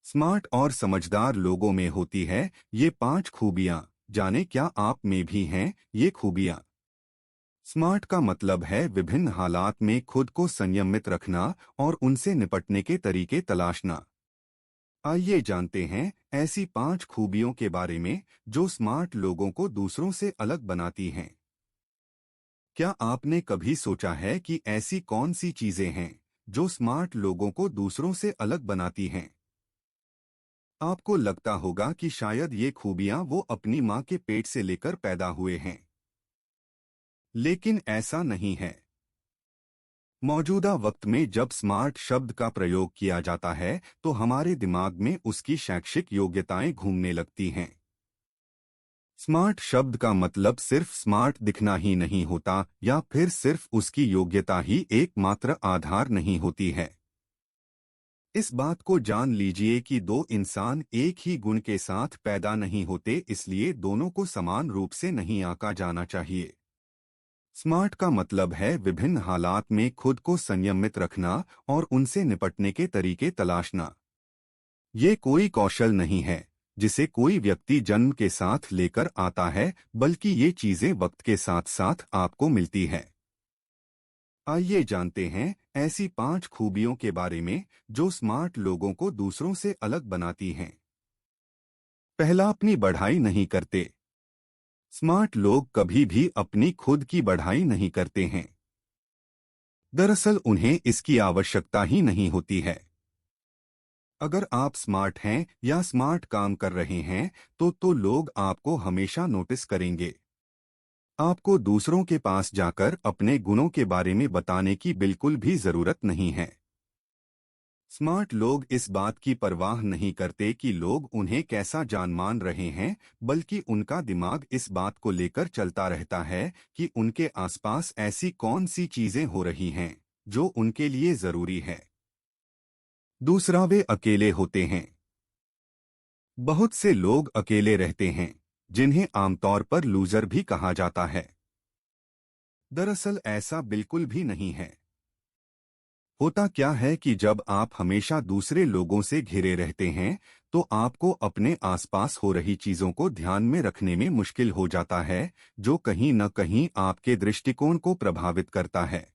Smart और समझदार लोगों में होती है ये 5 खूबियां। जाने क्या आप में भी हैं ये खूबियां। स्मार्ट का मतलब है विभिन्न हालात में खुद को संयमित रखना और उनसे निपटने के तरीके तलाशना। आइए जानते हैं ऐसी 5 खूबियों के बारे में जो स्मार्ट लोगों को दूसरों से अलग बनाती हैं। क्या आपने कभी सोचा है कि ऐसी कौन सी चीजें हैं जो स्मार्ट लोगों को दूसरों से अलग बनाती हैं? आपको लगता होगा कि शायद ये खूबियां वो अपनी माँ के पेट से लेकर पैदा हुए हैं, लेकिन ऐसा नहीं है। मौजूदा वक्त में जब स्मार्ट शब्द का प्रयोग किया जाता है तो हमारे दिमाग में उसकी शैक्षिक योग्यताएं घूमने लगती हैं। स्मार्ट शब्द का मतलब सिर्फ स्मार्ट दिखना ही नहीं होता या फिर सिर्फ उसकी योग्यता ही एकमात्र आधार नहीं होती है। इस बात को जान लीजिए कि दो इंसान एक ही गुण के साथ पैदा नहीं होते, इसलिए दोनों को समान रूप से नहीं आंका जाना चाहिए। स्मार्ट का मतलब है विभिन्न हालात में खुद को संयमित रखना और उनसे निपटने के तरीके तलाशना। ये कोई कौशल नहीं है जिसे कोई व्यक्ति जन्म के साथ लेकर आता है, बल्कि ये चीजें वक्त के साथ साथ आपको मिलती है। आइए जानते हैं ऐसी 5 खूबियों के बारे में जो स्मार्ट लोगों को दूसरों से अलग बनाती हैं। पहला, अपनी बढ़ाई नहीं करते। स्मार्ट लोग कभी भी अपनी खुद की बढ़ाई नहीं करते हैं। दरअसल उन्हें इसकी आवश्यकता ही नहीं होती है। अगर आप स्मार्ट हैं या स्मार्ट काम कर रहे हैं तो लोग आपको हमेशा नोटिस करेंगे। आपको दूसरों के पास जाकर अपने गुणों के बारे में बताने की बिल्कुल भी जरूरत नहीं है। स्मार्ट लोग इस बात की परवाह नहीं करते कि लोग उन्हें कैसा जान मान रहे हैं, बल्कि उनका दिमाग इस बात को लेकर चलता रहता है कि उनके आसपास ऐसी कौन सी चीजें हो रही हैं जो उनके लिए जरूरी है। दूसरा, वे अकेले होते हैं। बहुत से लोग अकेले रहते हैं, जिन्हें आमतौर पर लूजर भी कहा जाता है। दरअसल ऐसा बिल्कुल भी नहीं है। होता क्या है कि जब आप हमेशा दूसरे लोगों से घिरे रहते हैं तो आपको अपने आसपास हो रही चीजों को ध्यान में रखने में मुश्किल हो जाता है, जो कहीं न कहीं आपके दृष्टिकोण को प्रभावित करता है।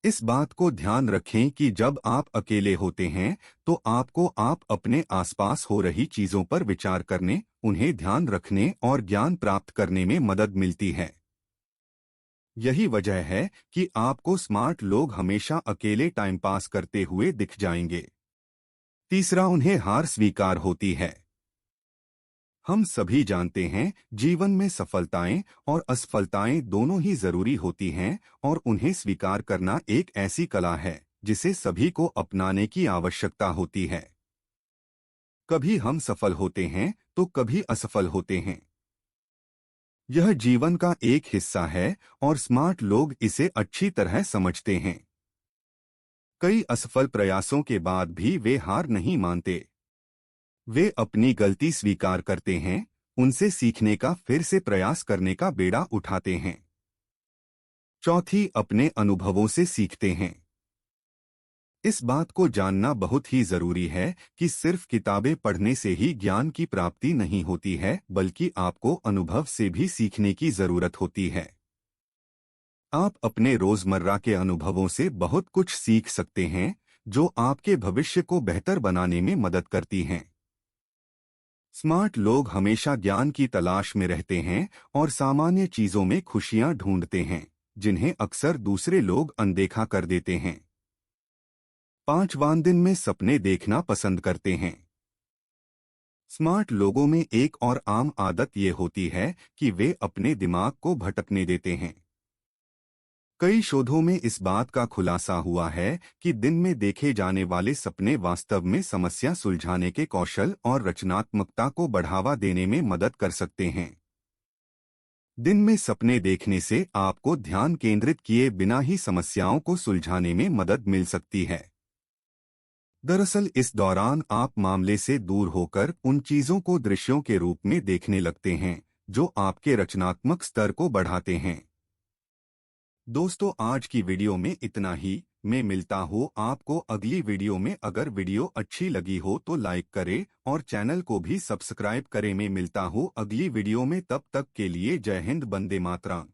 इस बात को ध्यान रखें कि जब आप अकेले होते हैं तो आपको आप अपने आसपास हो रही चीजों पर विचार करने, उन्हें ध्यान रखने और ज्ञान प्राप्त करने में मदद मिलती है। यही वजह है कि आपको स्मार्ट लोग हमेशा अकेले टाइम पास करते हुए दिख जाएंगे। तीसरा, उन्हें हार स्वीकार होती है। हम सभी जानते हैं जीवन में सफलताएं और असफलताएं दोनों ही जरूरी होती हैं, और उन्हें स्वीकार करना एक ऐसी कला है जिसे सभी को अपनाने की आवश्यकता होती है। कभी हम सफल होते हैं तो कभी असफल होते हैं। यह जीवन का एक हिस्सा है और स्मार्ट लोग इसे अच्छी तरह समझते हैं। कई असफल प्रयासों के बाद भी वे हार नहीं मानते। वे अपनी गलती स्वीकार करते हैं, उनसे सीखने का फिर से प्रयास करने का बेड़ा उठाते हैं। चौथी, अपने अनुभवों से सीखते हैं। इस बात को जानना बहुत ही जरूरी है कि सिर्फ किताबें पढ़ने से ही ज्ञान की प्राप्ति नहीं होती है, बल्कि आपको अनुभव से भी सीखने की जरूरत होती है। आप अपने रोजमर्रा के अनुभवों से बहुत कुछ सीख सकते हैं, जो आपके भविष्य को बेहतर बनाने में मदद करती हैं। स्मार्ट लोग हमेशा ज्ञान की तलाश में रहते हैं और सामान्य चीजों में खुशियां ढूंढते हैं, जिन्हें अक्सर दूसरे लोग अनदेखा कर देते हैं। 5वां, दिन में सपने देखना पसंद करते हैं। स्मार्ट लोगों में एक और आम आदत ये होती है कि वे अपने दिमाग को भटकने देते हैं। कई शोधों में इस बात का खुलासा हुआ है कि दिन में देखे जाने वाले सपने वास्तव में समस्या सुलझाने के कौशल और रचनात्मकता को बढ़ावा देने में मदद कर सकते हैं। दिन में सपने देखने से आपको ध्यान केंद्रित किए बिना ही समस्याओं को सुलझाने में मदद मिल सकती है। दरअसल इस दौरान आप मामले से दूर होकर उन चीजों को दृश्यों के रूप में देखने लगते हैं जो आपके रचनात्मक स्तर को बढ़ाते हैं। दोस्तों, आज की वीडियो में इतना ही। मैं मिलता हूँ आपको अगली वीडियो में। अगर वीडियो अच्छी लगी हो तो लाइक करें और चैनल को भी सब्सक्राइब करें। मैं मिलता हूँ अगली वीडियो में, तब तक के लिए जय हिंद, वंदे मातरम।